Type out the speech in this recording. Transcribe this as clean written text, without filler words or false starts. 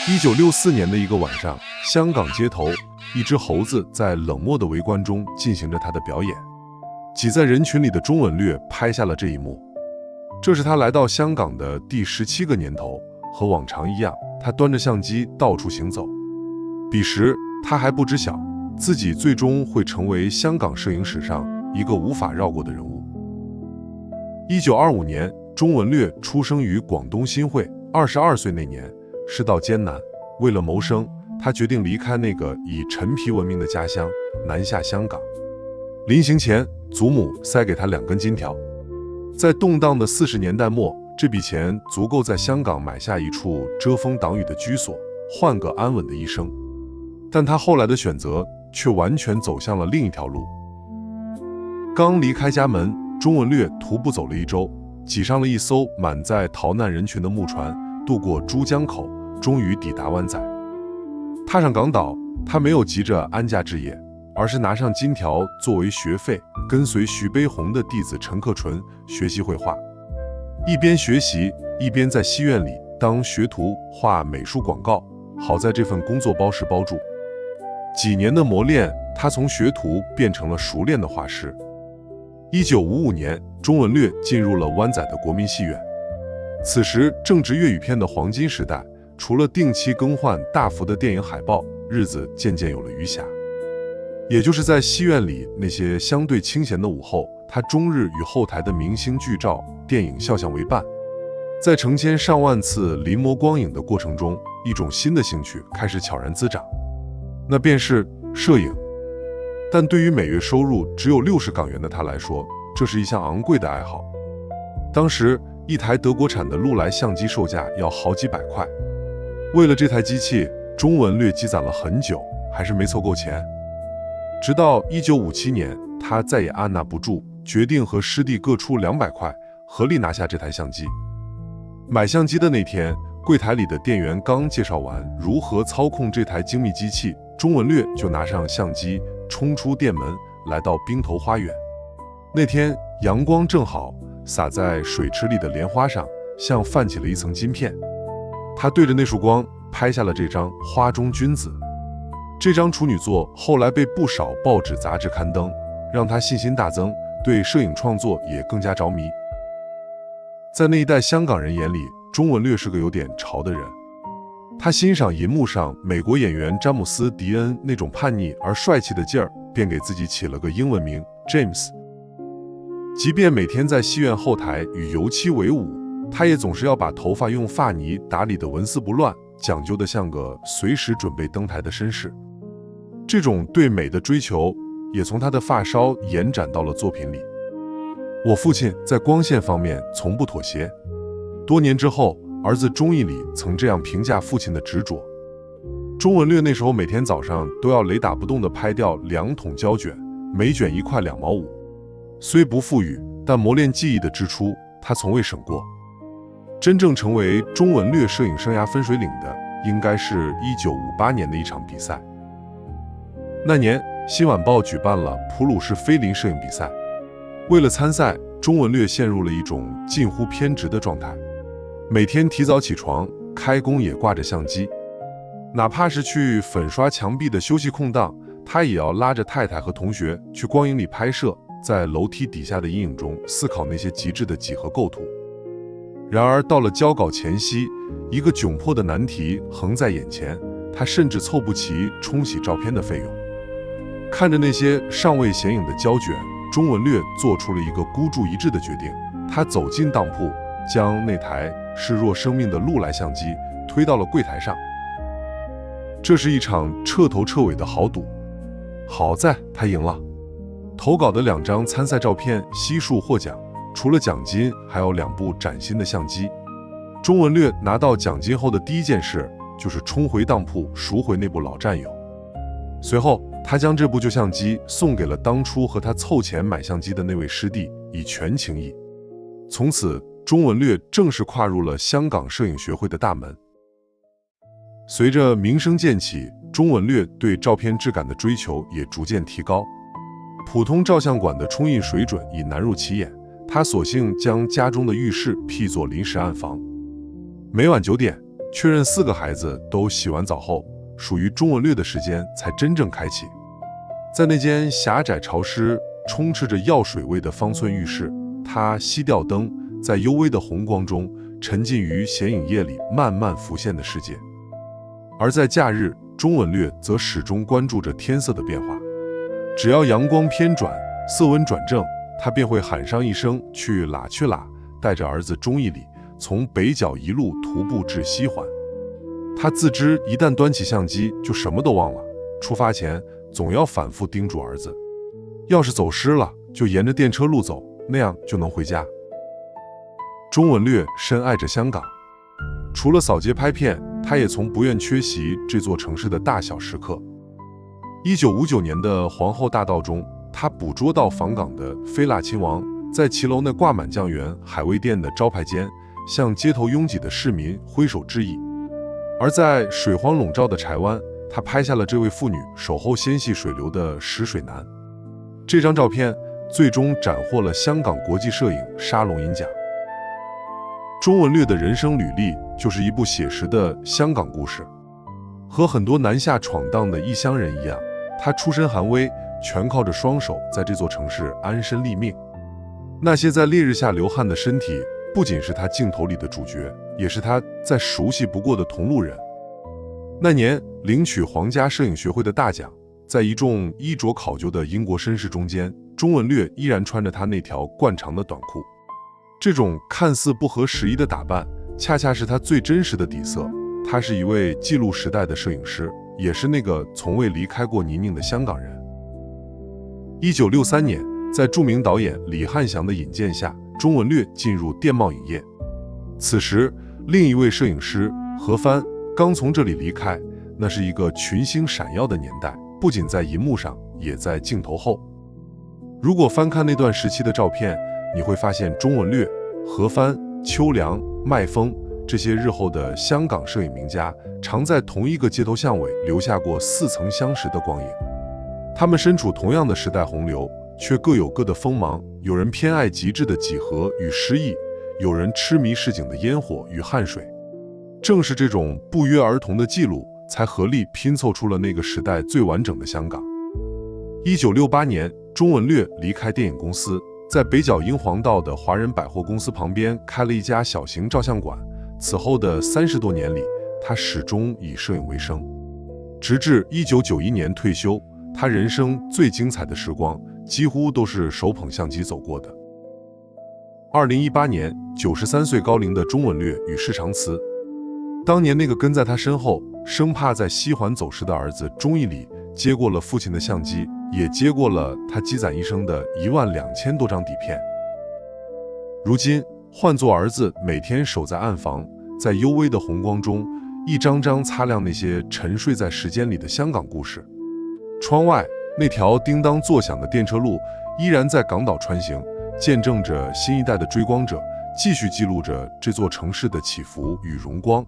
1964年的一个晚上，香港街头，一只猴子在冷漠的围观中进行着他的表演。挤在人群里的钟文略拍下了这一幕。这是他来到香港的第17个年头，和往常一样，他端着相机到处行走。彼时他还不知晓，自己最终会成为香港摄影史上一个无法绕过的人物。1925年，钟文略出生于广东新会，22岁那年，世道艰难，为了谋生，他决定离开那个以陈皮闻名的家乡，南下香港。临行前，祖母塞给他2根金条。在动荡的40年代末，这笔钱足够在香港买下一处遮风挡雨的居所，换个安稳的一生。但他后来的选择却完全走向了另一条路。刚离开家门，钟文略徒步走了1周，挤上了一艘满载逃难人群的木船，渡过珠江口，终于抵达湾仔。踏上港岛，他没有急着安家置业，而是拿上金条作为学费，跟随徐悲鸿的弟子陈克纯学习绘画。一边学习，一边在戏院里当学徒画美术广告，好在这份工作包吃包住。几年的磨练，他从学徒变成了熟练的画师。1955年，钟文略进入了湾仔的国民戏院。此时正值粤语片的黄金时代，除了定期更换大幅的电影海报，日子渐渐有了余暇。也就是在戏院里那些相对清闲的午后，他终日与后台的明星剧照、电影肖像为伴。在成千上万次临摹光影的过程中，一种新的兴趣开始悄然滋长，那便是摄影。但对于每月收入只有60港元的他来说，这是一项昂贵的爱好。当时一台德国产的禄来相机售价要好几百块，为了这台机器，钟文略积攒了很久，还是没凑够钱。直到1957年，他再也按捺不住，决定和师弟各出200块，合力拿下这台相机。买相机的那天，柜台里的店员刚介绍完如何操控这台精密机器，钟文略就拿上相机，冲出店门，来到滨头花园。那天阳光正好，洒在水池里的莲花上，像泛起了一层金片。他对着那束光拍下了这张《花中君子》。这张处女作后来被不少报纸杂志刊登，让他信心大增，对摄影创作也更加着迷。在那一代香港人眼里，钟文略是个有点潮的人。他欣赏银幕上美国演员詹姆斯·迪恩那种叛逆而帅气的劲儿，便给自己起了个英文名 James。 即便每天在戏院后台与油漆为伍，他也总是要把头发用发泥打理得纹丝不乱，讲究的像个随时准备登台的绅士。这种对美的追求也从他的发梢延展到了作品里。我父亲在光线方面从不妥协。多年之后，儿子钟义礼曾这样评价父亲的执着。钟文略那时候每天早上都要雷打不动地拍掉2桶胶卷，每卷1块2毛5。虽不富裕，但磨练技艺的支出他从未省过。真正成为钟文略摄影生涯分水岭的，应该是1958年的一场比赛。那年，新晚报举办了普鲁士菲林摄影比赛。为了参赛，钟文略陷入了一种近乎偏执的状态，每天提早起床，开工也挂着相机，哪怕是去粉刷墙壁的休息空档，他也要拉着太太和同学去光影里拍摄，在楼梯底下的阴影中思考那些极致的几何构图。然而到了交稿前夕，一个窘迫的难题横在眼前，他甚至凑不齐冲洗照片的费用。看着那些尚未显影的胶卷，钟文略做出了一个孤注一掷的决定。他走进当铺，将那台视若生命的禄来相机推到了柜台上。这是一场彻头彻尾的豪赌。好在他赢了。投稿的2张参赛照片悉数获奖，除了奖金，还有2部崭新的相机。钟文略拿到奖金后的第一件事，就是冲回当铺赎回那部老战友。随后，他将这部旧相机送给了当初和他凑钱买相机的那位师弟，以全情谊。从此，钟文略正式跨入了香港摄影学会的大门。随着名声渐起，钟文略对照片质感的追求也逐渐提高。普通照相馆的冲印水准已难入其眼，他索性将家中的浴室辟作临时暗房。每晚9点，确认4个孩子都洗完澡后，属于钟文略的时间才真正开启。在那间狭窄潮湿、充斥着药水味的方寸浴室，他熄掉灯，在幽微的红光中沉浸于显影液里慢慢浮现的世界。而在假日，钟文略则始终关注着天色的变化。只要阳光偏转，色温转正，他便会喊上一声去啦，带着儿子钟义礼从北角一路徒步至西环。他自知一旦端起相机就什么都忘了，出发前总要反复叮嘱儿子，要是走失了就沿着电车路走，那样就能回家。钟文略深爱着香港，除了扫街拍片，他也从不愿缺席这座城市的大小时刻。1959年的皇后大道中，他捕捉到访港的菲腊亲王在骑楼内挂满酱园海味店的招牌间，向街头拥挤的市民挥手致意。而在水荒笼罩的柴湾，他拍下了这位妇女守候纤细水流的石水南。这张照片最终斩获了香港国际摄影沙龙银奖。钟文略的人生履历就是一部写实的香港故事。和很多南下闯荡的异乡人一样，他出身寒微，全靠着双手在这座城市安身立命。那些在烈日下流汗的身体，不仅是他镜头里的主角，也是他再熟悉不过的同路人。那年领取皇家摄影学会的大奖，在一众衣着考究的英国绅士中间，钟文略依然穿着他那条惯常的短裤。这种看似不合时宜的打扮，恰恰是他最真实的底色。他是一位记录时代的摄影师，也是那个从未离开过泥泞的香港人。1963年，在著名导演李翰祥的引荐下，钟文略进入电贸影业。此时，另一位摄影师何帆刚从这里离开，那是一个群星闪耀的年代，不仅在银幕上，也在镜头后。如果翻看那段时期的照片，你会发现钟文略、何帆、秋良、麦丰这些日后的香港摄影名家，常在同一个街头巷尾留下过似曾相识的光影。他们身处同样的时代洪流，却各有各的锋芒。有人偏爱极致的几何与诗意，有人痴迷市井的烟火与汗水。正是这种不约而同的记录，才合力拼凑出了那个时代最完整的香港。1968年，钟文略离开电影公司，在北角英皇道的华人百货公司旁边开了一家小型照相馆。此后的30多年里，他始终以摄影为生，直至1991年退休。他人生最精彩的时光，几乎都是手捧相机走过的。2018年，93岁高龄的钟文略与世长辞。当年那个跟在他身后，生怕在西环走失的儿子钟义礼，接过了父亲的相机，也接过了他积攒一生的12000多张底片。如今，换作儿子每天守在暗房，在幽微的红光中，一张张擦亮那些沉睡在时间里的香港故事。窗外那条叮当作响的电车路依然在港岛穿行，见证着新一代的追光者继续记录着这座城市的起伏与荣光。